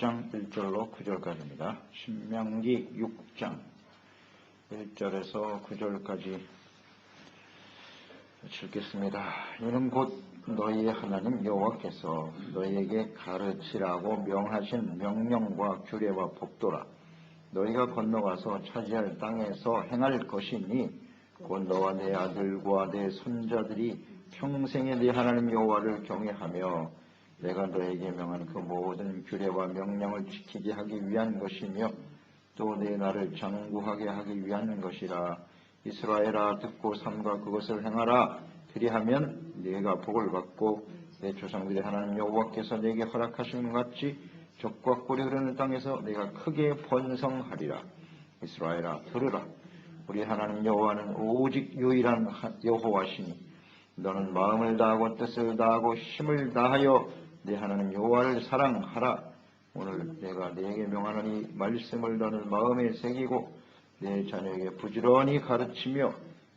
6장 1절로 9절까지입니다. 신명기 6장 1절에서 9절까지 읽겠습니다. 이는 곧 너희의 하나님 여호와께서 너희에게 가르치라고 명하신 명령과 규례와 법도라. 너희가 건너가서 차지할 땅에서 행할 것이니 곧 너와 내 아들과 내 손자들이 평생에 네 하나님 여호와를 경외하며 내가 너에게 명한 그 모든 규례와 명령을 지키게 하기 위한 것이며 또 내 나를 장구하게 하기 위한 것이라. 이스라엘아, 듣고 삼가 그것을 행하라. 그리하면 네가 복을 받고 내 조상들의 하나님 여호와께서 네게 허락하신 것 같이 젖과 꿀이 흐르는 땅에서 네가 크게 번성하리라. 이스라엘아, 들으라. 우리 하나님 여호와는 오직 유일한 여호와시니 너는 마음을 다하고 뜻을 다하고 힘을 다하여 네 하나님 여호와를 사랑하라. 오늘 내가 네게 명하는 이 말씀을 너는 마음에 새기고 내 자녀에게 부지런히 가르치며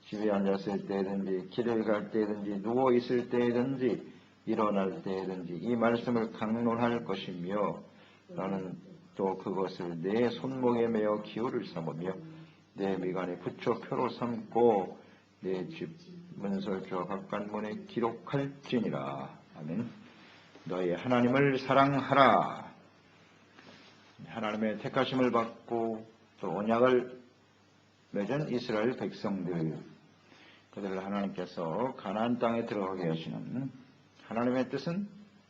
집에 앉았을 때든지 길을 갈 때든지 누워 있을 때든지 일어날 때든지 이 말씀을 강론할 것이며 너는 또 그것을 내 손목에 매어 기호를 삼으며 내 미간에 붙여 표로 삼고 내 집 문설주와 각간문에 기록할지니라. 아멘. 너희 하나님을 사랑하라. 하나님의 택하심을 받고 또 언약을 맺은 이스라엘 백성들, 그들을 하나님께서 가나안 땅에 들어가게 하시는 하나님의 뜻은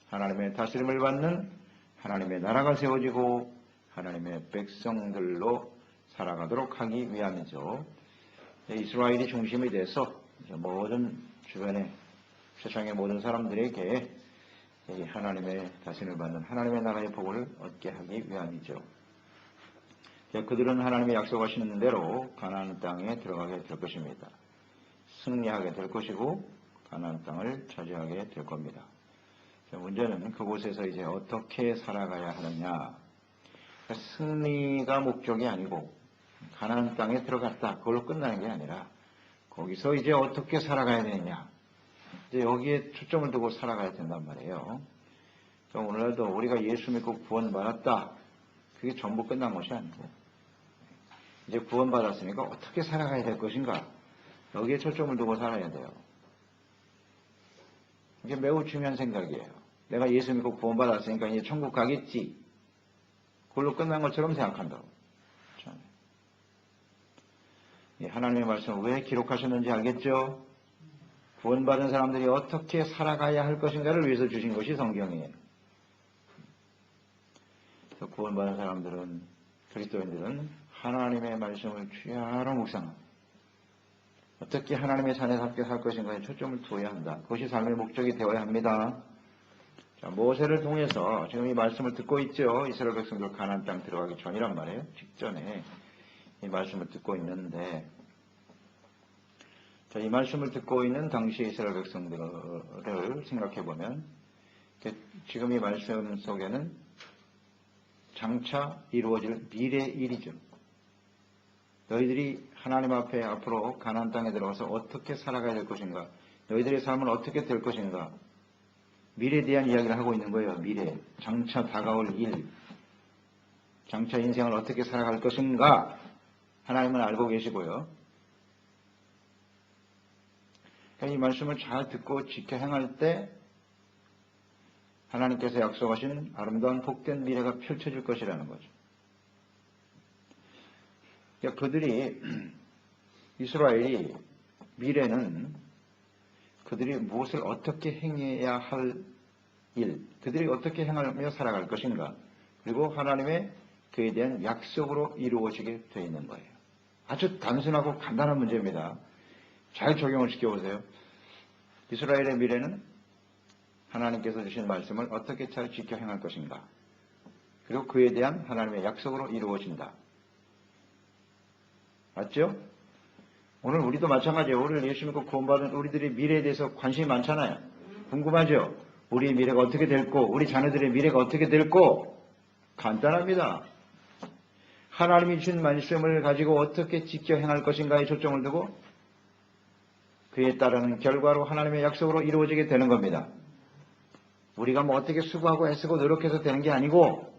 하나님의 다스림을 받는 하나님의 나라가 세워지고 하나님의 백성들로 살아가도록 하기 위함이죠. 이스라엘이 중심이 돼서 모든 주변의 세상의 모든 사람들에게 하나님의 다스림을 받는 하나님의 나라의 복을 얻게 하기 위함이죠. 그들은 하나님의 약속하시는 대로 가나안 땅에 들어가게 될 것입니다. 승리하게 될 것이고 가나안 땅을 차지하게 될 겁니다. 문제는 그곳에서 이제 어떻게 살아가야 하느냐. 승리가 목적이 아니고 가나안 땅에 들어갔다 그걸로 끝나는 게 아니라 거기서 이제 어떻게 살아가야 되느냐. 이제 여기에 초점을 두고 살아가야 된단 말이에요. 오늘날도 우리가 예수 믿고 구원받았다. 그게 전부 끝난 것이 아니고 이제 구원받았으니까 어떻게 살아가야 될 것인가. 여기에 초점을 두고 살아야 돼요. 이게 매우 중요한 생각이에요. 내가 예수 믿고 구원받았으니까 이제 천국 가겠지. 그걸로 끝난 것처럼 생각한다고. 하나님의 말씀을 왜 기록하셨는지 알겠죠? 구원받은 사람들이 어떻게 살아가야 할 것인가를 위해서 주신 것이 성경이에요. 구원받은 사람들은, 그리스도인들은 하나님의 말씀을 취하로 묵상합니다. 어떻게 하나님의 자녀답게 살 것인가에 초점을 두어야 한다. 그것이 삶의 목적이 되어야 합니다. 자, 모세를 통해서 지금 이 말씀을 듣고 있죠. 이스라엘 백성들 가나안 땅 들어가기 전이란 말이에요. 직전에 이 말씀을 듣고 있는데, 자, 이 말씀을 듣고 있는 당시 이스라엘 백성들을 생각해 보면 지금 이 말씀 속에는 장차 이루어질 미래 일이죠. 너희들이 하나님 앞에 앞으로 가나안 땅에 들어가서 어떻게 살아가야 될 것인가, 너희들의 삶은 어떻게 될 것인가, 미래에 대한 이야기를 하고 있는 거예요. 미래, 장차 다가올 일, 장차 인생을 어떻게 살아갈 것인가 하나님은 알고 계시고요. 이 말씀을 잘 듣고 지켜 행할 때 하나님께서 약속하신 아름다운 복된 미래가 펼쳐질 것이라는 거죠. 그들이, 이스라엘이 미래는 그들이 무엇을 어떻게 행해야 할 일, 그들이 어떻게 행하며 살아갈 것인가, 그리고 하나님의 그에 대한 약속으로 이루어지게 되어 있는 거예요. 아주 단순하고 간단한 문제입니다. 잘 적용을 시켜보세요. 이스라엘의 미래는 하나님께서 주신 말씀을 어떻게 잘 지켜 행할 것인가, 그리고 그에 대한 하나님의 약속으로 이루어진다. 맞죠? 오늘 우리도 마찬가지예요. 오늘 예수 믿고 구원받은 우리들의 미래에 대해서 관심이 많잖아요. 궁금하죠? 우리의 미래가 어떻게 될고, 우리 자녀들의 미래가 어떻게 될고. 간단합니다. 하나님이 주신 말씀을 가지고 어떻게 지켜 행할 것인가에 초점을 두고 그에 따르는 결과로 하나님의 약속으로 이루어지게 되는 겁니다. 우리가 뭐 어떻게 수고하고 애쓰고 노력해서 되는 게 아니고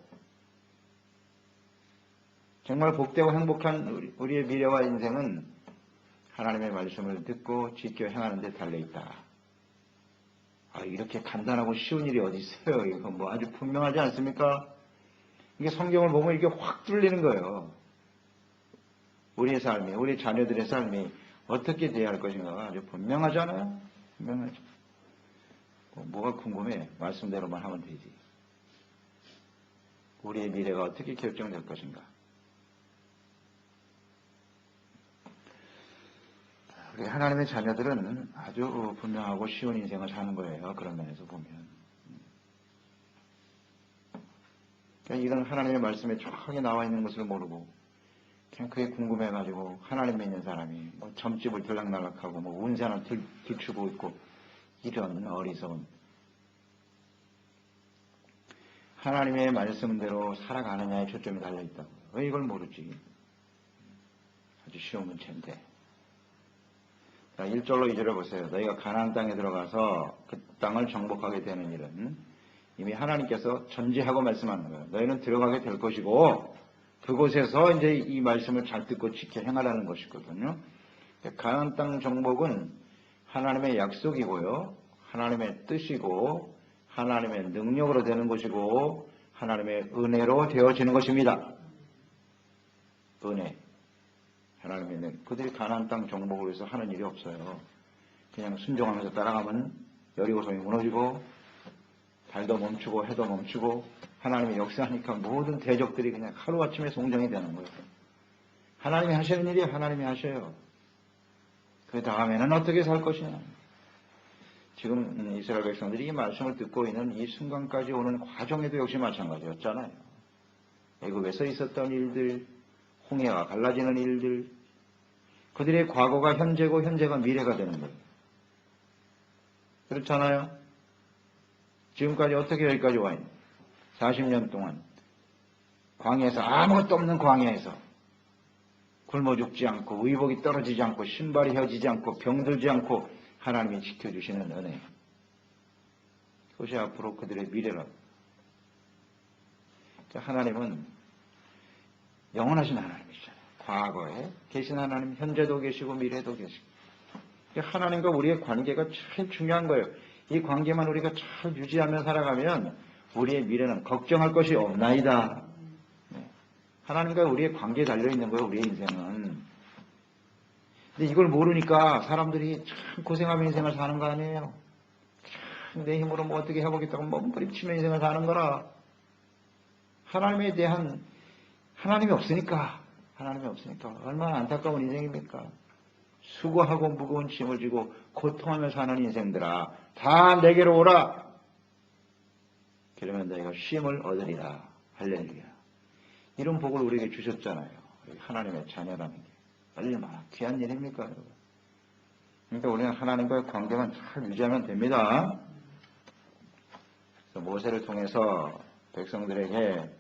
정말 복되고 행복한 우리의 미래와 인생은 하나님의 말씀을 듣고 지켜 행하는 데 달려있다. 이렇게 간단하고 쉬운 일이 어디 있어요. 이거 뭐 아주 분명하지 않습니까? 이게 성경을 보면 이게 확 뚫리는 거예요. 우리의 삶이, 우리 자녀들의 삶이 어떻게 돼야 할 것인가가 아주 분명하잖아요. 분명하죠. 뭐가 궁금해? 말씀대로만 하면 되지. 우리의 미래가 어떻게 결정될 것인가? 우리 하나님의 자녀들은 아주 분명하고 쉬운 인생을 사는 거예요. 그런 면에서 보면. 그러니까 이런 하나님의 말씀에 정확하게 나와 있는 것을 모르고 그냥 그게 궁금해가지고 하나님 믿는 사람이 뭐 점집을 들락날락하고 뭐 운세나 뒤추고 있고 이런 어리석은 하나님의 말씀대로 살아가느냐에 초점이 달려있다고. 왜 이걸 모르지? 아주 쉬운 문제인데. 자, 1절로 2절을 보세요. 너희가 가나안 땅에 들어가서 그 땅을 정복하게 되는 일은 이미 하나님께서 전제하고 말씀하는 거예요. 너희는 들어가게 될 것이고 그곳에서 이제 이 말씀을 잘 듣고 지켜 행하라는 것이거든요. 가나안 땅 정복은 하나님의 약속이고요. 하나님의 뜻이고 하나님의 능력으로 되는 것이고 하나님의 은혜로 되어지는 것입니다. 은혜. 하나님의 은혜. 그들이 가나안 땅 정복을 위해서 하는 일이 없어요. 그냥 순종하면서 따라가면 여리고성이 무너지고 달도 멈추고 해도 멈추고 하나님이 역사하니까 모든 대적들이 그냥 하루아침에 송정이 되는 거예요. 하나님이 하시는 일이 하나님이 하셔요. 그 다음에는 어떻게 살 것이냐. 지금 이스라엘 백성들이 이 말씀을 듣고 있는 이 순간까지 오는 과정에도 역시 마찬가지였잖아요. 애굽에서 있었던 일들, 홍해가 갈라지는 일들, 그들의 과거가 현재고 현재가 미래가 되는 거예요. 그렇잖아요. 지금까지 어떻게 여기까지 와 있는 40년 동안 광야에서 아무것도 없는 광야에서 굶어 죽지 않고 의복이 떨어지지 않고 신발이 혀지지 않고 병들지 않고 하나님이 지켜주시는 은혜. 그것이 앞으로 그들의 미래라고. 하나님은 영원하신 하나님이시잖아요. 과거에 계신 하나님, 현재도 계시고 미래도 계시고. 하나님과 우리의 관계가 참 중요한 거예요. 이 관계만 우리가 잘 유지하며 살아가면 우리의 미래는 걱정할 것이 없나이다. 하나님과 우리의 관계에 달려있는 거예요. 우리의 인생은. 근데 이걸 모르니까 사람들이 참 고생하며 인생을 사는 거 아니에요. 참 내 힘으로 뭐 어떻게 해보겠다고 몸부림치며 인생을 사는 거라. 하나님에 대한 하나님이 없으니까 얼마나 안타까운 인생입니까? 수고하고 무거운 짐을 지고 고통하며 사는 인생들아 다 내게로 오라. 그러면 너희가 쉼을 얻으리라. 할렐루야. 이런 복을 우리에게 주셨잖아요. 하나님의 자녀라는 게 얼마나 귀한 일입니까, 여러분? 그러니까 우리는 하나님과의 관계만 잘 유지하면 됩니다. 그래서 모세를 통해서 백성들에게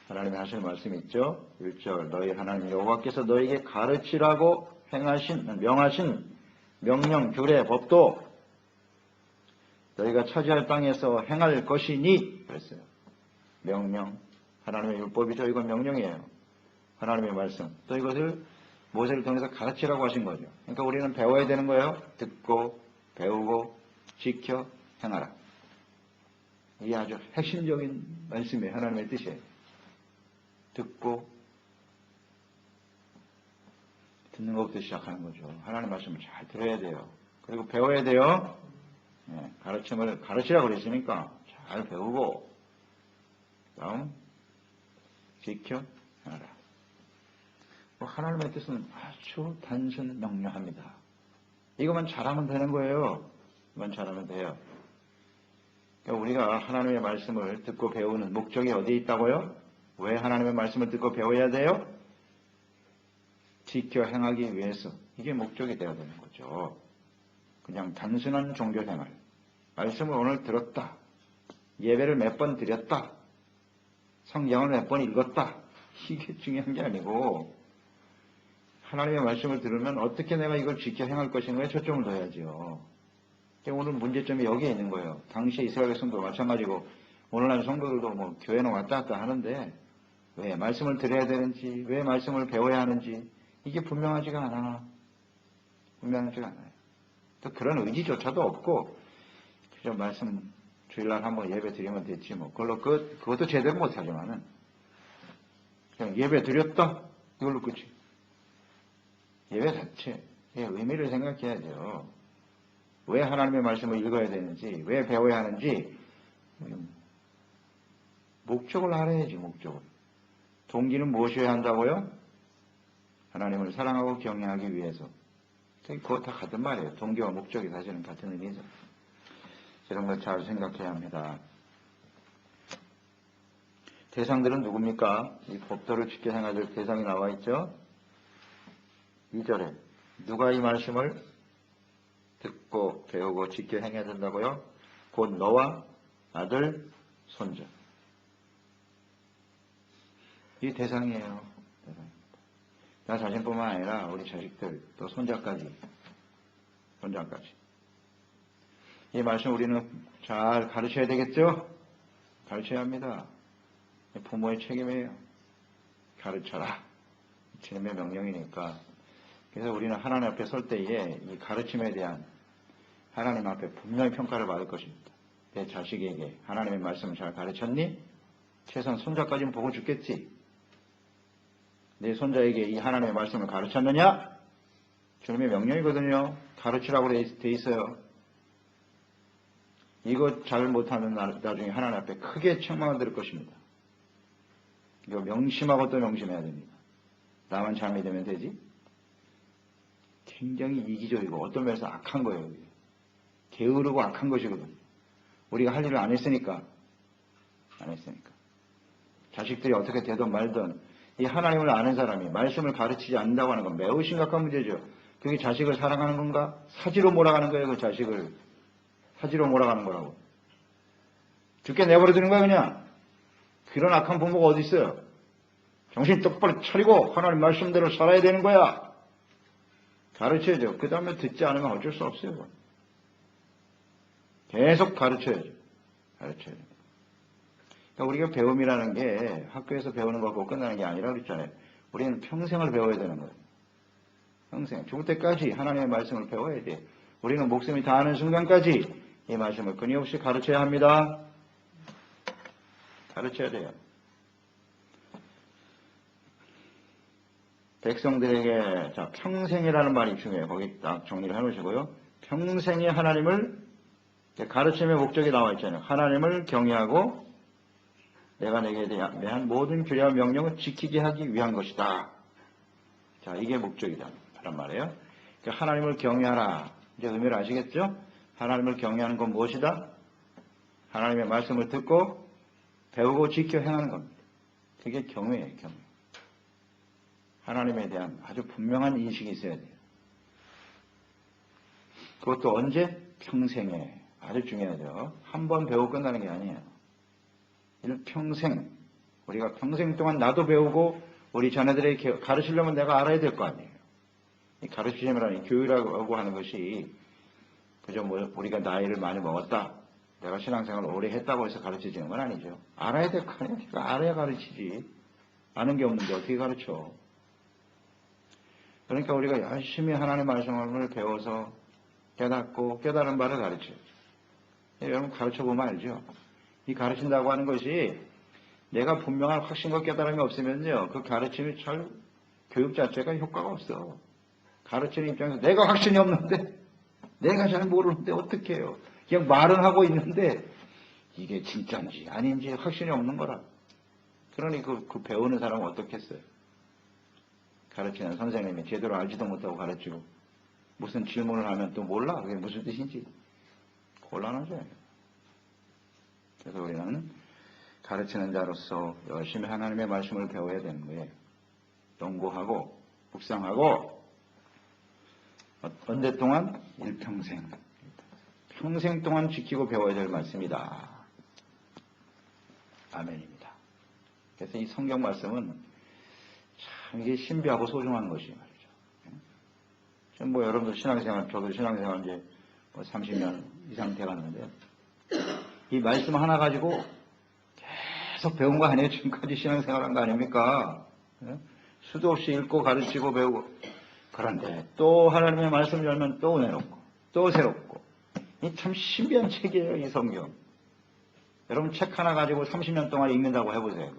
하나님이 하시는 말씀이 있죠. 1절 너희 하나님 여호와께서 너희에게 가르치라고 명하신 명령, 규례, 법도 너희가 차지할 땅에서 행할 것이니 그랬어요. 명령, 하나님의 율법이죠. 이건 명령이에요. 하나님의 말씀. 또 이것을 모세를 통해서 가르치라고 하신 거죠. 그러니까 우리는 배워야 되는 거예요. 듣고 배우고 지켜 행하라. 이게 아주 핵심적인 말씀이에요. 하나님의 뜻이에요. 듣고 듣는 것부터 시작하는 거죠. 하나님의 말씀을 잘 들어야 돼요. 그리고 배워야 돼요. 가르치라고 그랬으니까 잘 배우고 다음 지켜 행하라. 하나님의 뜻은 아주 단순 명료합니다. 이것만 잘하면 되는 거예요. 이것만 잘하면 돼요. 그러니까 우리가 하나님의 말씀을 듣고 배우는 목적이 어디에 있다고요? 왜 하나님의 말씀을 듣고 배워야 돼요? 지켜 행하기 위해서. 이게 목적이 되어야 되는 거죠. 그냥 단순한 종교생활. 말씀을 오늘 들었다. 예배를 몇 번 드렸다. 성경을 몇 번 읽었다. 이게 중요한 게 아니고 하나님의 말씀을 들으면 어떻게 내가 이걸 지켜 행할 것인가에 초점을 둬야죠. 오늘 문제점이 여기에 있는 거예요. 당시 이스라엘 백성도 마찬가지고 오늘날 성도들도 뭐 교회는 왔다 갔다 하는데 왜 말씀을 들어야 되는지, 왜 말씀을 배워야 하는지 이게 분명하지가 않아. 분명하지가 않아요. 또 그런 의지조차도 없고 그저 말씀 주일날 한번 예배 드리면 됐지 뭐. 그것도 제대로 못하지만은 그냥 예배 드렸다 이걸로 끝이. 예배 자체의 의미를 생각해야죠. 왜 하나님의 말씀을 읽어야 되는지, 왜 배워야 하는지 목적을 알아야지. 목적을. 동기는 무엇이어야 한다고요? 하나님을 사랑하고 경외하기 위해서. 그거 다 같은 말이에요. 동기와 목적이 사실은 같은 의미죠. 이런 걸 잘 생각해야 합니다. 대상들은 누굽니까? 이 법도를 지켜 행해야 될 대상이 나와 있죠. 2절에 누가 이 말씀을 듣고 배우고 지켜 행해야 된다고요? 곧 너와 아들, 손자. 이 대상이에요. 나 자신뿐만 아니라 우리 자식들 또 손자까지. 이 말씀 우리는 잘 가르쳐야 되겠죠? 가르쳐야 합니다. 부모의 책임이에요. 가르쳐라. 주님의 명령이니까. 그래서 우리는 하나님 앞에 설 때에 이 가르침에 대한 하나님 앞에 분명히 평가를 받을 것입니다. 내 자식에게 하나님의 말씀을 잘 가르쳤니? 최소한 손자까지는 보고 죽겠지. 내 손자에게 이 하나님의 말씀을 가르쳤느냐? 주님의 명령이거든요. 가르치라고 돼 있어요. 이거 잘 못하면 나중에 하나님 앞에 크게 책망을 들을 것입니다. 이거 명심하고 또 명심해야 됩니다. 나만 잠이 되면 되지? 굉장히 이기적이고 어떤 면에서 악한 거예요. 게으르고 악한 것이거든요. 우리가 할 일을 안 했으니까. 자식들이 어떻게 되든 말든 이 하나님을 아는 사람이 말씀을 가르치지 않는다고 하는 건 매우 심각한 문제죠. 그게 자식을 사랑하는 건가? 사지로 몰아가는 거예요. 그 자식을. 사지로 몰아가는 거라고. 죽게 내버려 두는 거야 그냥. 그런 악한 부모가 어디 있어요. 정신 똑바로 차리고 하나님 말씀대로 살아야 되는 거야. 가르쳐야죠. 그 다음에 듣지 않으면 어쩔 수 없어요. 계속 가르쳐야죠. 그러니까 우리가 배움이라는 게 학교에서 배우는 거고 끝나는 게 아니라 그랬잖아요. 우리는 평생을 배워야 되는 거예요. 평생. 죽을 때까지 하나님의 말씀을 배워야 돼. 우리는 목숨이 다하는 순간까지 이 말씀을 끊임없이 가르쳐야 합니다. 가르쳐야 돼요. 백성들에게 자 평생이라는 말이 중요해요. 거기 딱 정리를 해놓으시고요. 평생의 하나님을 가르침의 목적이 나와 있잖아요. 하나님을 경외하고 내가 내게 대한 모든 규례와 명령을 지키게 하기 위한 것이다. 자 이게 목적이다. 란 말이에요. 그러니까 하나님을 경외하라. 이제 의미를 아시겠죠? 하나님을 경외하는 건 무엇이다? 하나님의 말씀을 듣고 배우고 지켜 행하는 겁니다. 그게 경외예요. 경외. 하나님에 대한 아주 분명한 인식이 있어야 돼요. 그것도 언제? 평생에. 아주 중요하죠. 한 번 배우고 끝나는 게 아니에요. 일평생. 우리가 평생 동안 나도 배우고 우리 자녀들에게 가르치려면 내가 알아야 될 거 아니에요. 이 가르치심이라는 교육이라고 하는 것이 그저 뭐 우리가 나이를 많이 먹었다. 내가 신앙생활을 오래 했다고 해서 가르치지는 건 아니죠. 알아야 될 거 아니에요. 알아야 가르치지. 아는 게 없는데 어떻게 가르쳐. 그러니까 우리가 열심히 하나님의 말씀을 배워서 깨닫고 깨달은 바를 가르쳐야죠. 여러분 가르쳐보면 알죠. 이 가르친다고 하는 것이 내가 분명한 확신과 깨달음이 없으면요. 그 가르침이 잘 교육 자체가 효과가 없어. 가르치는 입장에서 내가 확신이 없는데 내가 잘 모르는데 어떻게 해요. 그냥 말은 하고 있는데 이게 진짜인지 아닌지 확신이 없는 거라. 그러니 그 배우는 사람은 어떻겠어요. 가르치는 선생님이 제대로 알지도 못하고 가르치고 무슨 질문을 하면 또 몰라. 그게 무슨 뜻인지 곤란하죠. 그래서 우리는 가르치는 자로서 열심히 하나님의 말씀을 배워야 되는 거예요. 연구하고 묵상하고 언제 동안? 일평생. 평생 동안 지키고 배워야 될 말씀이다. 아멘입니다. 그래서 이 성경 말씀은 참 이게 신비하고 소중한 것이 말이죠. 지금 뭐 여러분들 신앙생활, 저도 신앙생활 이제 30년 이상 돼갔는데 이 말씀 하나 가지고 계속 배운 거 아니에요? 지금까지 신앙생활한 거 아닙니까? 예? 수도 없이 읽고 가르치고 배우고. 그런데 또 하나님의 말씀을 열면 또 은혜롭고 또 새롭고. 이 참 신비한 책이에요, 이 성경. 여러분 책 하나 가지고 30년 동안 읽는다고 해보세요.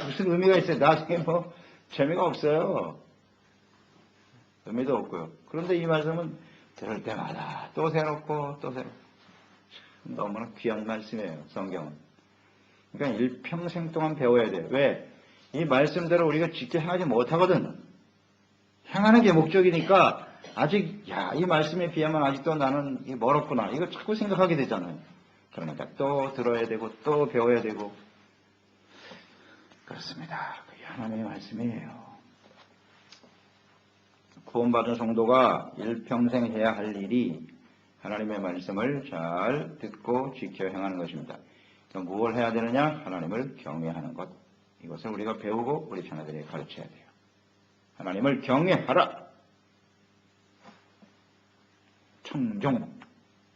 무슨 의미가 있어요? 나중에 뭐 재미가 없어요. 의미도 없고요. 그런데 이 말씀은 들을 때마다 또 새롭고 또 새롭고. 너무나 귀한 말씀이에요, 성경은. 그러니까 일평생 동안 배워야 돼요. 왜? 이 말씀대로 우리가 직접 행하지 못하거든. 행하는 게 목적이니까 아직 이 말씀에 비하면 아직도 나는 멀었구나. 이거 자꾸 생각하게 되잖아요. 그러니까 또 들어야 되고 또 배워야 되고. 그렇습니다. 그게 하나님의 말씀이에요. 구원받은 성도가 일평생 해야 할 일이 하나님의 말씀을 잘 듣고 지켜 행하는 것입니다. 그럼 무엇을 해야 되느냐? 하나님을 경외하는 것. 이것을 우리가 배우고 우리 자녀들에게 가르쳐야 돼요. 하나님을 경외하라.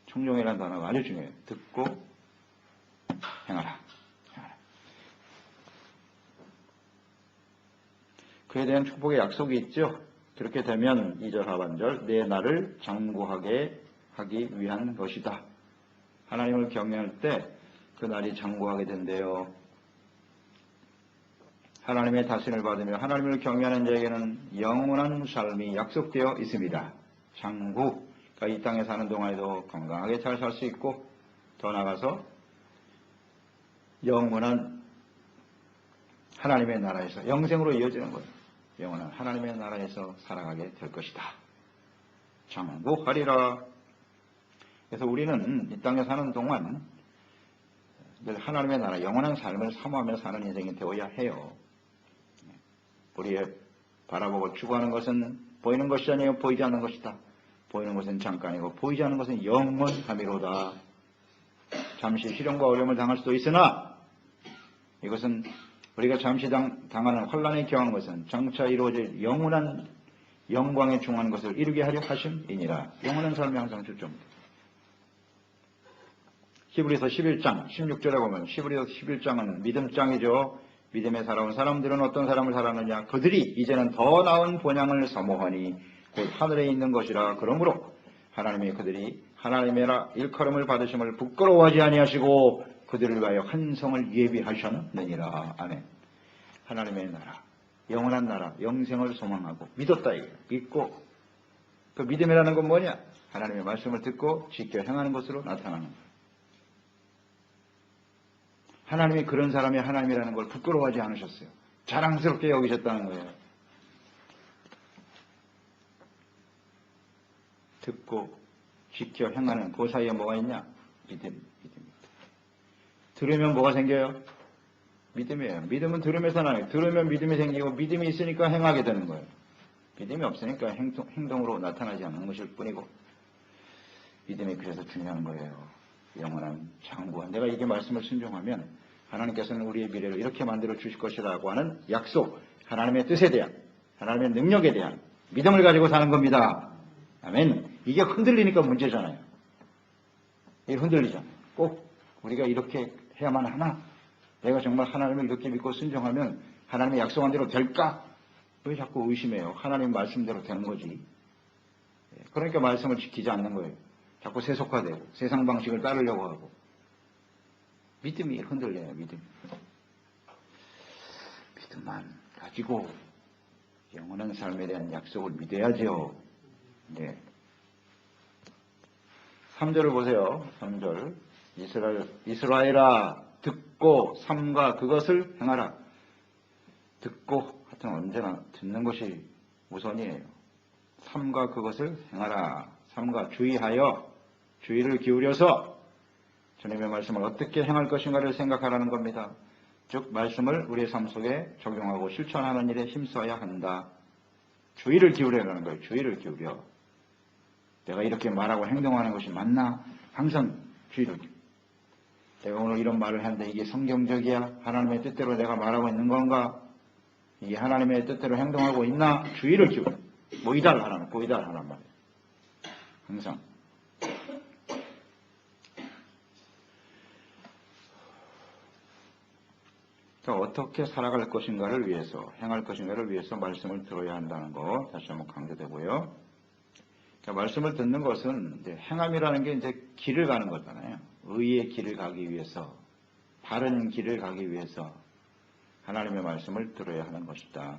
청종이라는 단어가 아주 중요해요. 듣고 행하라. 그에 대한 축복의 약속이 있죠. 그렇게 되면 2절 하반절 내 나를 장구하게 하기 위한 것이다. 하나님을 경외할 때 그 날이 장구하게 된대요. 하나님의 다스림을 받으며 하나님을 경외하는 자에게는 영원한 삶이 약속되어 있습니다. 장구, 그러니까 이 땅에 사는 동안에도 건강하게 잘 살 수 있고 더 나아가서 영원한 하나님의 나라에서 영생으로 이어지는 거예요. 영원한 하나님의 나라에서 살아가게 될 것이다. 장구하리라. 그래서 우리는 이 땅에 사는 동안 늘 하나님의 나라, 영원한 삶을 사모하며 사는 인생이 되어야 해요. 우리의 바라보고 추구하는 것은 보이는 것이 아니에요. 보이지 않는 것이다. 보이는 것은 잠깐이고 보이지 않는 것은 영원함이로다. 잠시 시련과 어려움을 당할 수도 있으나 이것은 우리가 잠시 당하는 혼란에 경한 것은 장차 이루어질 영원한 영광에 중한 것을 이루게 하려 하심이니라. 영원한 삶이 항상 초점입니다. 히브리서 11장 16절에 보면 히브리서 11장은 믿음장이죠. 믿음에 살아온 사람들은 어떤 사람을 살았느냐. 그들이 이제는 더 나은 본향을 사모하니 곧 하늘에 있는 것이라. 그러므로 하나님이 그들이 하나님의라 일컬음을 받으심을 부끄러워하지 아니하시고 그들을 위하여 한 성을 예비하셨느니라. 아멘. 하나님의 나라, 영원한 나라, 영생을 소망하고 믿었다 이거예요. 믿고 그 믿음이라는 건 뭐냐? 하나님의 말씀을 듣고 지켜 행하는 것으로 나타나는 거예요. 하나님이 그런 사람이 하나님이라는 걸 부끄러워하지 않으셨어요. 자랑스럽게 여기셨다는 거예요. 듣고 지켜 행하는 그 사이에 뭐가 있냐? 믿음. 들으면 뭐가 생겨요? 믿음이에요. 믿음은 들으면서 나요. 들으면 믿음이 생기고 믿음이 있으니까 행하게 되는 거예요. 믿음이 없으니까 행동으로 나타나지 않는 것일 뿐이고 믿음이 그래서 중요한 거예요. 영원한 장구한. 내가 이게 말씀을 순종하면 하나님께서는 우리의 미래를 이렇게 만들어 주실 것이라고 하는 약속, 하나님의 뜻에 대한, 하나님의 능력에 대한 믿음을 가지고 사는 겁니다. 아멘. 이게 흔들리니까 문제잖아요. 이게 흔들리잖아요. 꼭 우리가 이렇게 해야만 하나? 내가 정말 하나님을 이렇게 믿고 순종하면 하나님의 약속한 대로 될까? 왜 자꾸 의심해요? 하나님 말씀대로 되는 거지. 그러니까 말씀을 지키지 않는 거예요. 자꾸 세속화되고 세상 방식을 따르려고 하고 믿음이 흔들려요. 믿음만 가지고 영원한 삶에 대한 약속을 믿어야죠. 네. 3절을 보세요. 3절 이스라엘아 듣고 삼가 그것을 행하라. 듣고 하여튼 언제나 듣는 것이 우선이에요. 삼가 그것을 행하라. 삼가 주의하여 주의를 기울여서 주님의 말씀을 어떻게 행할 것인가를 생각하라는 겁니다. 즉 말씀을 우리의 삶 속에 적용하고 실천하는 일에 힘써야 한다. 주의를 기울여라는 거예요. 주의를 기울여. 내가 이렇게 말하고 행동하는 것이 맞나? 항상 주의를 기울여. 내가 오늘 이런 말을 하는데 이게 성경적이야? 하나님의 뜻대로 내가 말하고 있는 건가? 이게 하나님의 뜻대로 행동하고 있나? 주의를 기울여. 뭐 이달하라는 말이에요. 항상. 그러니까 어떻게 살아갈 것인가를 위해서, 행할 것인가를 위해서 말씀을 들어야 한다는 거 다시 한번 강조되고요. 그러니까 말씀을 듣는 것은 이제 행함이라는 게 이제 길을 가는 거잖아요. 의의 길을 가기 위해서, 바른 길을 가기 위해서 하나님의 말씀을 들어야 하는 것이다.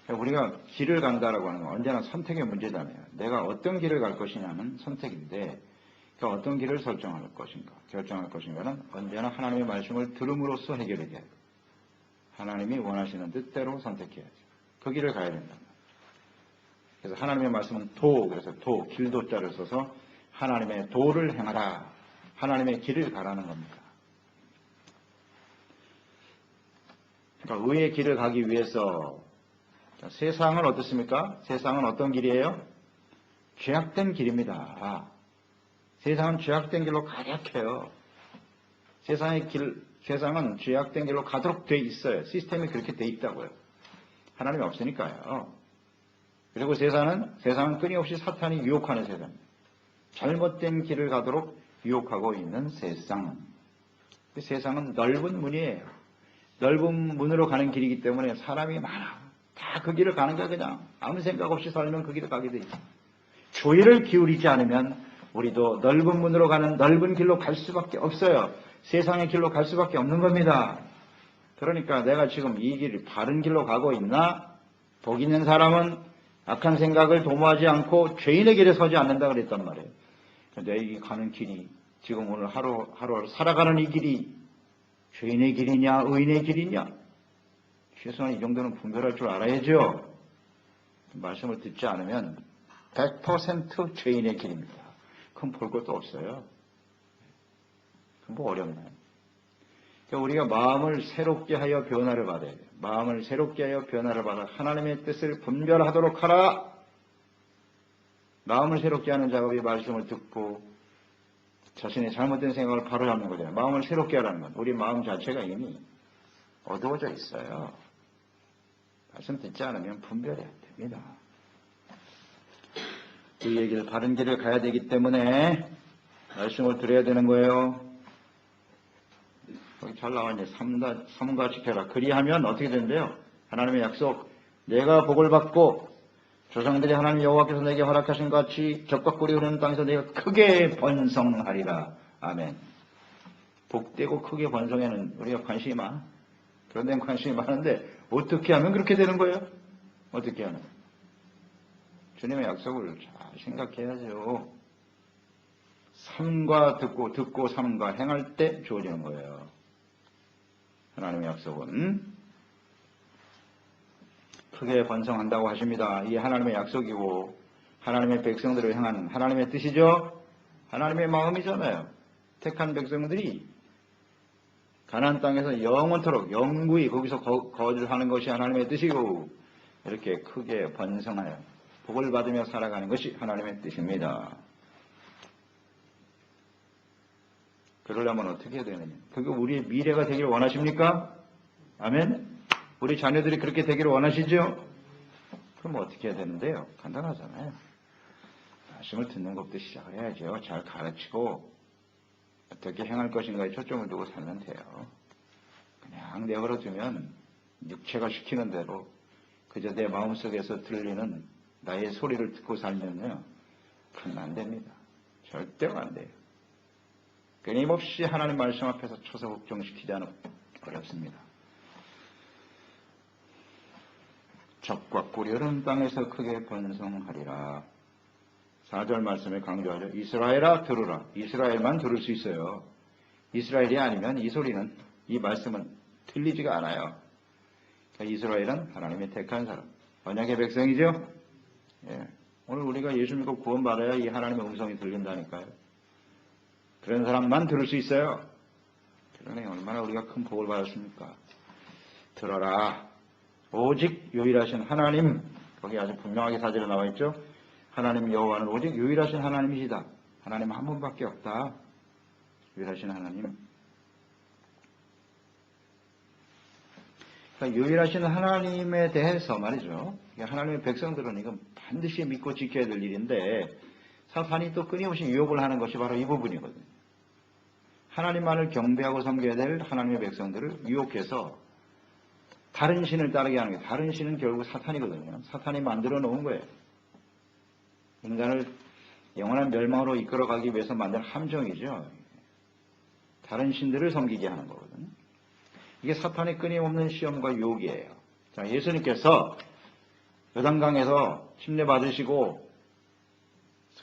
그러니까 우리가 길을 간다라고 하는 건 언제나 선택의 문제잖아요. 내가 어떤 길을 갈 것이냐는 선택인데, 그러니까 어떤 길을 설정할 것인가, 결정할 것인가는 언제나 하나님의 말씀을 들음으로써 해결이 돼요. 하나님이 원하시는 뜻대로 선택해야죠. 그 길을 가야 된다. 그래서 하나님의 말씀은 그래서 길도자를 써서 하나님의 도를 행하라, 하나님의 길을 가라는 겁니다. 그러니까 의의 길을 가기 위해서, 세상은 어떻습니까? 세상은 어떤 길이에요? 죄악된 길입니다. 세상은 죄악된 길로 가득해요. 세상은 죄악된 길로 가도록 돼 있어요. 시스템이 그렇게 돼 있다고요. 하나님이 없으니까요. 그리고 세상은 끊임없이 사탄이 유혹하는 세상입니다. 잘못된 길을 가도록 유혹하고 있는 세상. 세상은 넓은 문이에요. 넓은 문으로 가는 길이기 때문에 사람이 많아. 다 그 길을 가는 거야. 그냥 아무 생각 없이 살면 그 길을 가게 돼 있어. 조의를 기울이지 않으면 우리도 넓은 문으로 가는 넓은 길로 갈 수밖에 없어요. 세상의 길로 갈 수밖에 없는 겁니다. 그러니까 내가 지금 이 길을 바른 길로 가고 있나? 복 있는 사람은 악한 생각을 도모하지 않고 죄인의 길에 서지 않는다 그랬단 말이에요. 내 가는 길이, 지금 오늘 하루하루 살아가는 이 길이 죄인의 길이냐 의인의 길이냐, 최소한 이 정도는 분별할 줄 알아야죠. 말씀을 듣지 않으면 100% 죄인의 길입니다. 그럼 볼 것도 없어요. 그럼 뭐 어렵나요? 그러니까 우리가 마음을 새롭게 하여 변화를 받아야 돼요. 마음을 새롭게 하여 변화를 받아 하나님의 뜻을 분별하도록 하라. 마음을 새롭게 하는 작업이 말씀을 듣고 자신의 잘못된 생각을 바로잡는 거잖아요. 마음을 새롭게 하라는 건 우리 마음 자체가 이미 어두워져 있어요. 말씀 듣지 않으면 분별해야 됩니다. 그 얘기를 바른 길을 가야 되기 때문에 말씀을 드려야 되는 거예요. 여기 잘 나와있네. 삼가 지켜라. 그리하면 어떻게 된대요? 하나님의 약속. 내가 복을 받고 조상들이 하나님 여호와께서 내게 허락하신 것 같이 적과 꿀이 흐르는 땅에서 내가 크게 번성하리라. 아멘. 복되고 크게 번성에는 우리가 관심이 많아. 그런 데는 관심이 많은데 어떻게 하면 그렇게 되는 거예요? 어떻게 하면? 주님의 약속을 잘 생각해야죠. 삼가 듣고 삼가 행할 때 주어지는 거예요. 하나님의 약속은 크게 번성한다고 하십니다. 이게 하나님의 약속이고 하나님의 백성들을 향한 하나님의 뜻이죠. 하나님의 마음이잖아요. 택한 백성들이 가나안 땅에서 영원토록 영구히 거기서 거주하는 것이 하나님의 뜻이고 이렇게 크게 번성하여 복을 받으며 살아가는 것이 하나님의 뜻입니다. 그러려면 어떻게 해야 되느냐? 그게 우리의 미래가 되기를 원하십니까? 아멘? 우리 자녀들이 그렇게 되기를 원하시죠? 그럼 어떻게 해야 되는데요? 간단하잖아요. 말씀을 듣는 것부터 시작을 해야죠. 잘 가르치고 어떻게 행할 것인가에 초점을 두고 살면 돼요. 그냥 내버려 두면 육체가 시키는 대로 그저 내 마음속에서 들리는 나의 소리를 듣고 살면요. 그건 안 됩니다. 절대로 안 돼요. 끊임없이 하나님 말씀 앞에서 초서걱정시키지 않으면 어렵습니다. 적과 꿀이 흐르는 땅에서 크게 번성하리라. 4절 말씀에 강조하죠. 이스라엘아 들으라. 이스라엘만 들을 수 있어요. 이스라엘이 아니면 이 소리는, 이 말씀은 들리지가 않아요. 그러니까 이스라엘은 하나님의 택한 사람, 언약의 백성이죠. 예. 오늘 우리가 예수 믿고 구원받아야 이 하나님의 음성이 들린다니까요. 그런 사람만 들을 수 있어요. 그러니 얼마나 우리가 큰 복을 받았습니까? 들어라. 오직 유일하신 하나님, 거기 아주 분명하게 4절에 나와 있죠. 하나님 여호와는 오직 유일하신 하나님이시다. 하나님 한 분밖에 없다. 유일하신 하나님. 그러니까 유일하신 하나님에 대해서 말이죠. 하나님의 백성들은 이건 반드시 믿고 지켜야 될 일인데 사탄이 또 끊임없이 유혹을 하는 것이 바로 이 부분이거든요. 하나님만을 경배하고 섬겨야 될 하나님의 백성들을 유혹해서 다른 신을 따르게 하는 게, 다른 신은 결국 사탄이거든요. 사탄이 만들어 놓은 거예요. 인간을 영원한 멸망으로 이끌어가기 위해서 만든 함정이죠. 다른 신들을 섬기게 하는 거거든요. 이게 사탄의 끊임없는 시험과 유혹이에요. 자, 예수님께서 요단강에서 침례받으시고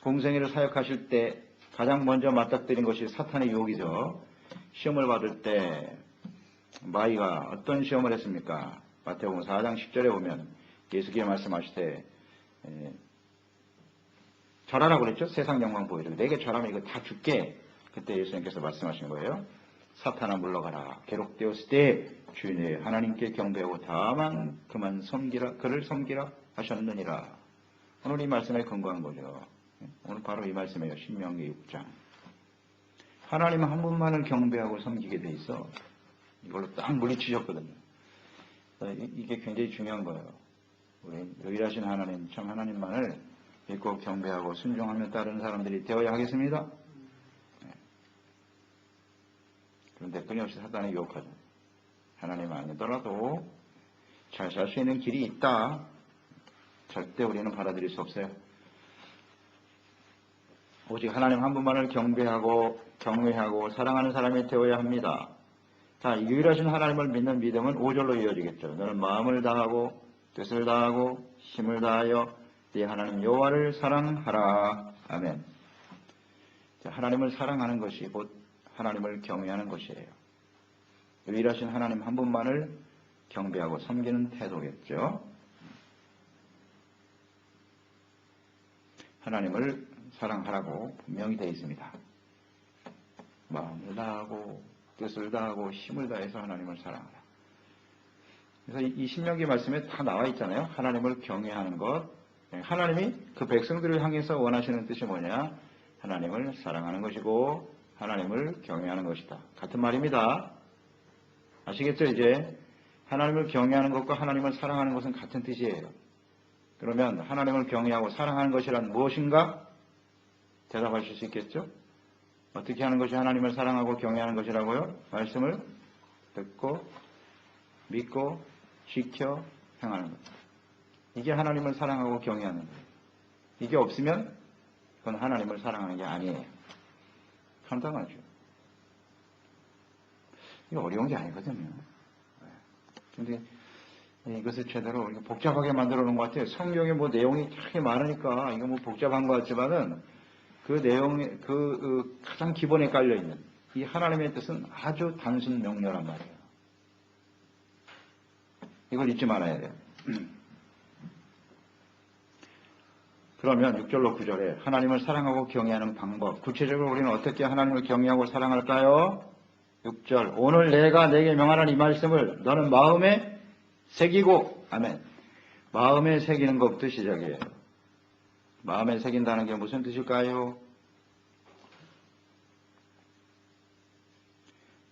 공생애를 사역하실 때 가장 먼저 맞닥뜨린 것이 사탄의 유혹이죠. 시험을 받을 때 마귀가 어떤 시험을 했습니까? 마태복음 4장 10절에 보면 예수께서 말씀하시되 절하라고 그랬죠. 세상 영광 보이려고. 내게 절하면 이거 다 줄게. 그때 예수님께서 말씀하신 거예요. 사탄아 물러가라. 기록되었을 때 주인의 하나님께 경배하고 다만 그를 섬기라 하셨느니라. 오늘 이 말씀에 근거한 거죠. 오늘 바로 이 말씀이에요. 신명기 6장. 하나님 한 분만을 경배하고 섬기게 돼 있어. 이걸로 딱 물리치셨거든요. 이게 굉장히 중요한 거예요. 우리 유일하신 하나님, 참 하나님만을 믿고 경배하고 순종하며 따르는 사람들이 되어야 하겠습니다. 그런데 끊임없이 사단이 유혹하죠. 하나님 아니더라도 잘 살 수 있는 길이 있다. 절대 우리는 받아들일 수 없어요. 오직 하나님 한 분만을 경배하고 경외하고 사랑하는 사람이 되어야 합니다. 자, 유일하신 하나님을 믿는 믿음은 5절로 이어지겠죠. 너는 마음을 다하고 뜻을 다하고 힘을 다하여 네 하나님 여호와를 사랑하라. 아멘. 자, 하나님을 사랑하는 것이 곧 하나님을 경외하는 것이에요. 유일하신 하나님 한 분만을 경배하고 섬기는 태도겠죠. 하나님을 사랑하라고 분명히 되어 있습니다. 마음을 다하고 뜻을 다하고 힘을 다해서 하나님을 사랑하라. 그래서 이 신명기 말씀에 다 나와 있잖아요. 하나님을 경외하는 것. 하나님이 그 백성들을 향해서 원하시는 뜻이 뭐냐? 하나님을 사랑하는 것이고 하나님을 경외하는 것이다. 같은 말입니다. 아시겠죠? 이제 하나님을 경외하는 것과 하나님을 사랑하는 것은 같은 뜻이에요. 그러면 하나님을 경외하고 사랑하는 것이란 무엇인가? 대답하실 수 있겠죠? 어떻게 하는 것이 하나님을 사랑하고 경외하는 것이라고요? 말씀을 듣고 믿고 지켜 행하는 것. 이게 하나님을 사랑하고 경외하는 거예요. 이게 없으면 그건 하나님을 사랑하는 게 아니에요. 간단하죠. 이게 어려운 게 아니거든요. 근데 이것을 제대로 복잡하게 만들어 놓은 것 같아요. 성경에 뭐 내용이 참 많으니까 이거 뭐 복잡한 것 같지만은 그 내용에 가장 기본에 깔려 있는 이 하나님의 뜻은 아주 단순 명료란 말이에요. 이걸 잊지 말아야 돼요. 그러면 6절로 9절에 하나님을 사랑하고 경외하는 방법, 구체적으로 우리는 어떻게 하나님을 경외하고 사랑할까요? 6절, 오늘 내가 내게 명하는 이 말씀을 너는 마음에 새기고, 아멘. 마음에 새기는 것부터 시작이에요. 마음에 새긴다는 게 무슨 뜻일까요?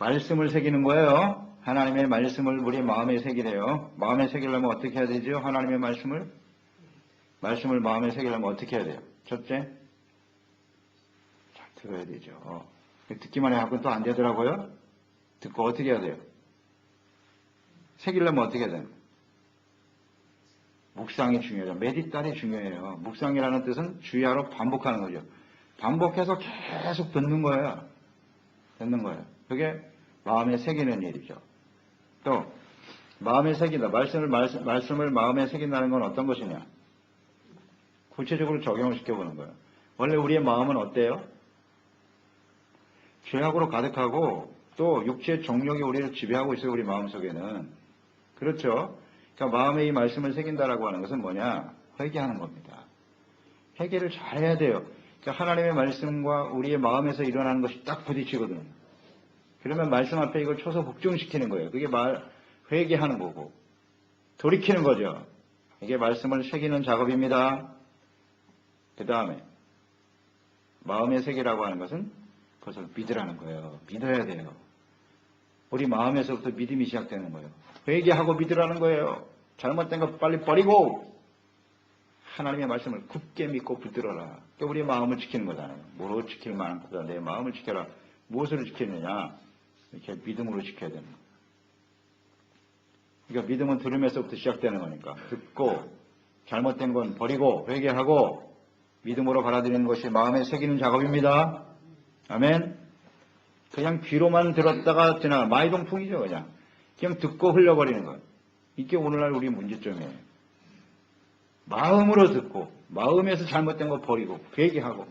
말씀을 새기는 거예요. 하나님의 말씀을 우리 마음에 새기래요. 마음에 새기려면 어떻게 해야 되죠? 하나님의 말씀을 마음에 새기려면 어떻게 해야 돼요? 첫째, 잘 들어야 되죠. 듣기만 해갖고 또 안 되더라고요. 듣고 어떻게 해야 돼요? 새기려면 어떻게 해야 돼요? 묵상이 중요해요. 메디탈이 중요해요. 묵상이라는 뜻은 주의하러 반복하는 거죠. 반복해서 계속 듣는 거예요. 그게 마음에 새기는 일이죠. 또 마음에 새긴다. 말씀을 마음에 새긴다는 건 어떤 것이냐? 구체적으로 적용을 시켜보는 거예요. 원래 우리의 마음은 어때요? 죄악으로 가득하고 또 육체의 정욕이 우리를 지배하고 있어요. 우리 마음속에는. 그렇죠? 그러니까 마음에 이 말씀을 새긴다라고 하는 것은 뭐냐? 회개하는 겁니다. 회개를 잘해야 돼요. 그러니까 하나님의 말씀과 우리의 마음에서 일어나는 것이 딱 부딪히거든요. 그러면 말씀 앞에 이걸 쳐서 복종시키는 거예요. 그게 회개하는 거고 돌이키는 거죠. 이게 말씀을 새기는 작업입니다. 그 다음에 마음의 새기라고 하는 것은 그것을 믿으라는 거예요. 믿어야 돼요. 우리 마음에서부터 믿음이 시작되는 거예요. 회개하고 믿으라는 거예요. 잘못된 것 빨리 버리고 하나님의 말씀을 굳게 믿고 붙들어라. 그러니까 우리 마음을 지키는 거잖아요. 뭐로 지킬 만한 거다. 내 마음을 지켜라. 무엇으로 지키느냐? 이렇게 믿음으로 지켜야 되는 거예요. 그러니까 믿음은 들으면서부터 시작되는 거니까 듣고 잘못된 건 버리고 회개하고 믿음으로 받아들이는 것이 마음에 새기는 작업입니다. 아멘. 그냥 귀로만 들었다가 지나 마이동풍이죠. 그냥 듣고 흘려버리는 것. 이게 오늘날 우리 문제점이에요. 마음으로 듣고 마음에서 잘못된 거 버리고 회개하고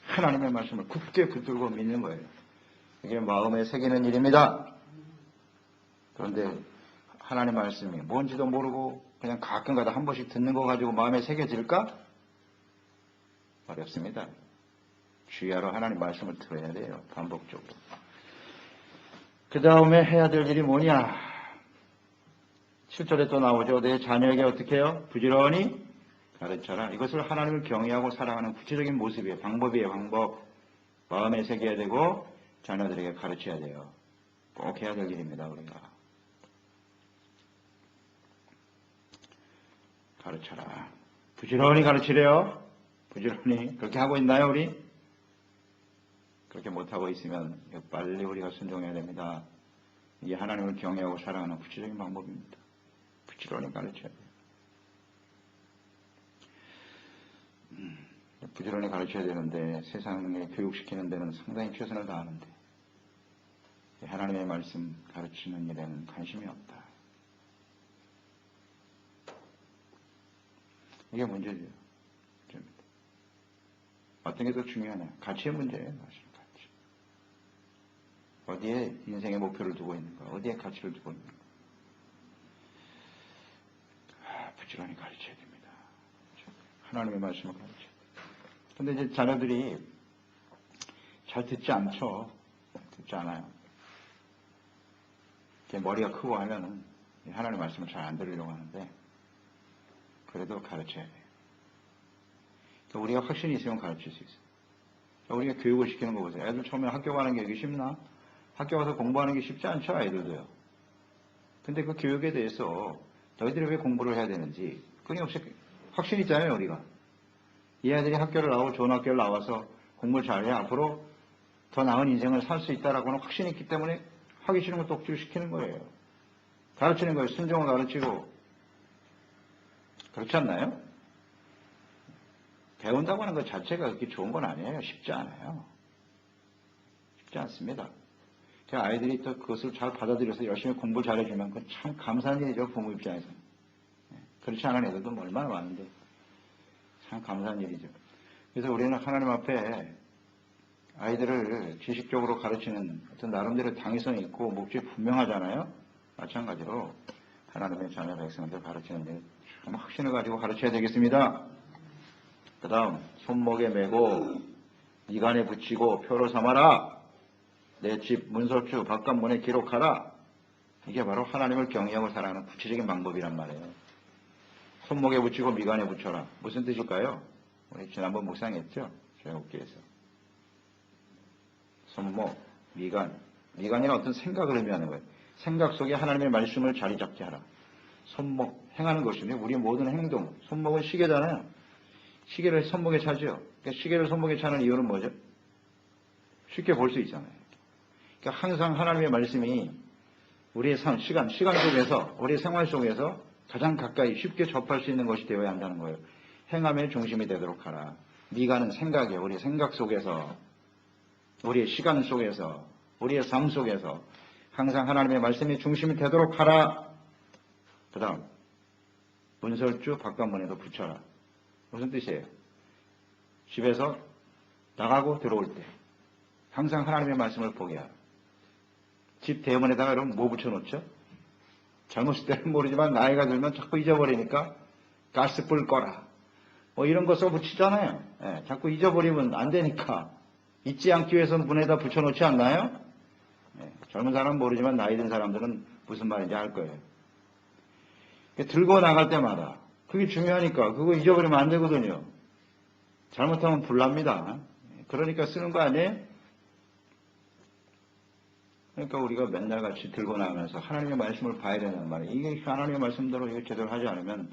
하나님의 말씀을 굳게 붙들고 믿는 거예요. 이게 마음에 새기는 일입니다. 그런데 하나님 말씀이 뭔지도 모르고 그냥 가끔가다 한 번씩 듣는 거 가지고 마음에 새겨질까? 어렵습니다. 주야로 하나님 말씀을 들어야 돼요. 반복적으로. 그 다음에 해야 될 일이 뭐냐? 7절에 또 나오죠. 내 자녀에게 어떻게 해요? 부지런히 가르쳐라. 이것을 하나님을 경외하고 살아가는 구체적인 모습이에요. 방법이에요. 방법. 마음에 새겨야 되고 자녀들에게 가르쳐야 돼요. 꼭 해야 될 일입니다. 우리가. 가르쳐라. 부지런히 가르치래요. 부지런히. 그렇게 하고 있나요, 우리? 그렇게 못하고 있으면 빨리 우리가 순종해야 됩니다. 이게 하나님을 경외하고 살아가는 구체적인 방법입니다. 부지런히 가르쳐야 돼요. 부지런히 가르쳐야 되는데 세상에 교육시키는 데는 상당히 최선을 다하는데 하나님의 말씀 가르치는 일에는 관심이 없다. 이게 문제죠. 어떤 게 더 중요하냐? 가치의 문제예요. 사실 가치. 어디에 인생의 목표를 두고 있는가? 어디에 가치를 두고 있는가? 부지런히 가르쳐야 됩니다. 하나님의 말씀을 가르쳐야 됩니다. 근데 이제 자녀들이 잘 듣지 않죠. 듣지 않아요. 머리가 크고 하면은 하나님의 말씀을 잘 안 들으려고 하는데 그래도 가르쳐야 돼요. 우리가 확신이 있으면 가르칠 수 있어요. 우리가 교육을 시키는 거 보세요. 애들 처음에 학교 가는 게 여기 쉽나? 학교 가서 공부하는 게 쉽지 않죠, 애들도요. 근데 그 교육에 대해서 너희들이 왜 공부를 해야 되는지 끊임없이 확신 있잖아요, 우리가. 이 아이들이 학교를 나오고 좋은 학교를 나와서 공부를 잘해 앞으로 더 나은 인생을 살 수 있다라고는 확신이 있기 때문에 하기 싫은 것도 억지로 시키는 거예요. 가르치는 거예요. 순종을 가르치고. 그렇지 않나요? 배운다고 하는 것 자체가 그렇게 좋은 건 아니에요. 쉽지 않아요. 쉽지 않습니다. 아이들이 또 그것을 잘 받아들여서 열심히 공부 잘해주면 그건 참 감사한 일이죠. 부모 입장에서. 그렇지 않은 애들도 얼마나 많은데 참 감사한 일이죠. 그래서 우리는 하나님 앞에 아이들을 지식적으로 가르치는 어떤 나름대로 당위성이 있고 목적이 분명하잖아요. 마찬가지로 하나님의 자녀 백성들 가르치는 데 참 확신을 가지고 가르쳐야 되겠습니다. 그 다음 손목에 메고 이간에 붙이고 표로 삼아라. 내 집 문설주 바깥문에 기록하라. 이게 바로 하나님을 경외하고 살아가는 구체적인 방법이란 말이에요. 손목에 붙이고 미간에 붙여라. 무슨 뜻일까요? 우리 지난번 묵상했죠? 제목기에서. 손목, 미간. 미간이란 어떤 생각을 의미하는 거예요. 생각 속에 하나님의 말씀을 자리 잡게 하라. 손목, 행하는 것이네. 우리 모든 행동. 손목은 시계잖아요. 시계를 손목에 차죠. 그러니까 시계를 손목에 차는 이유는 뭐죠? 쉽게 볼 수 있잖아요. 그러니까 항상 하나님의 말씀이 우리의 시간 속에서, 우리의 생활 속에서 가장 가까이 쉽게 접할 수 있는 것이 되어야 한다는 거예요. 행함의 중심이 되도록 하라. 미간은 생각이에요. 우리의 생각 속에서, 우리의 시간 속에서, 우리의 삶 속에서 항상 하나님의 말씀이 중심이 되도록 하라. 그 다음 문설주 바깥문에도 붙여라. 무슨 뜻이에요? 집에서 나가고 들어올 때 항상 하나님의 말씀을 보게 하라. 집 대문에다가 여러분 뭐 붙여놓죠? 잘못일 때는 모르지만 나이가 들면 자꾸 잊어버리니까 가스불 꺼라. 뭐 이런 거 써붙이잖아요. 예, 자꾸 잊어버리면 안 되니까 잊지 않기 위해서 문에다 붙여놓지 않나요? 예, 젊은 사람은 모르지만 나이 든 사람들은 무슨 말인지 알 거예요. 들고 나갈 때마다 그게 중요하니까 그거 잊어버리면 안 되거든요. 잘못하면 불납니다. 그러니까 쓰는 거 아니에요? 그러니까 우리가 맨날 같이 들고 나가면서 하나님의 말씀을 봐야 된단 말이에요. 이게 하나님의 말씀대로 이거 제대로 하지 않으면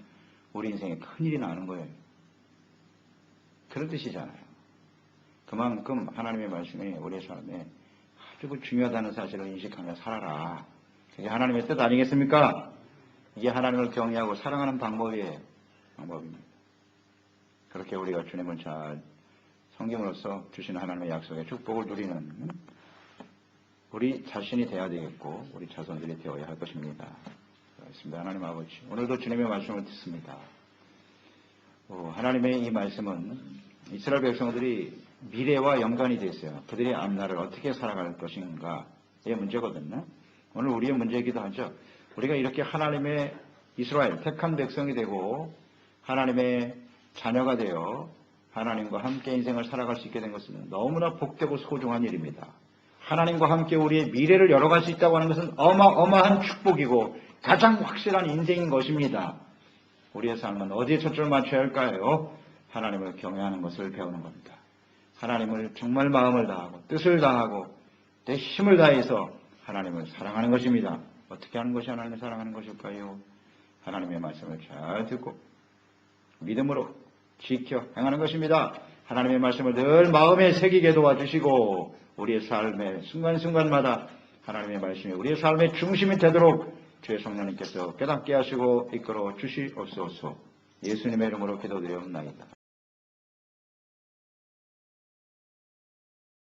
우리 인생에 큰일이 나는 거예요. 그런 뜻이잖아요. 그만큼 하나님의 말씀이 우리의 삶에 아주 중요하다는 사실을 인식하며 살아라. 그게 하나님의 뜻 아니겠습니까? 이게 하나님을 경외하고 사랑하는 방법입니다. 그렇게 우리가 주님을 잘 성경으로서 주신 하나님의 약속의 축복을 누리는 우리 자신이 되어야 되겠고 우리 자손들이 되어야 할 것입니다. 그렇습니다. 하나님 아버지, 오늘도 주님의 말씀을 듣습니다. 하나님의 이 말씀은 이스라엘 백성들이 미래와 연관이 되어 있어요. 그들이 앞날을 어떻게 살아갈 것인가의 문제거든요. 오늘 우리의 문제이기도 하죠. 우리가 이렇게 하나님의 이스라엘 택한 백성이 되고 하나님의 자녀가 되어 하나님과 함께 인생을 살아갈 수 있게 된 것은 너무나 복되고 소중한 일입니다. 하나님과 함께 우리의 미래를 열어갈 수 있다고 하는 것은 어마어마한 축복이고 가장 확실한 인생인 것입니다. 우리의 삶은 어디에 초점을 맞춰야 할까요? 하나님을 경외하는 것을 배우는 겁니다. 하나님을 정말 마음을 다하고 뜻을 다하고 내 힘을 다해서 하나님을 사랑하는 것입니다. 어떻게 하는 것이 하나님을 사랑하는 것일까요? 하나님의 말씀을 잘 듣고 믿음으로 지켜 행하는 것입니다. 하나님의 말씀을 늘 마음에 새기게 도와주시고 우리의 삶의 순간순간마다 하나님의 말씀이 우리의 삶의 중심이 되도록 주의 성령님께서 깨닫게 하시고 이끌어 주시옵소서. 예수님의 이름으로 기도드리옵나이다.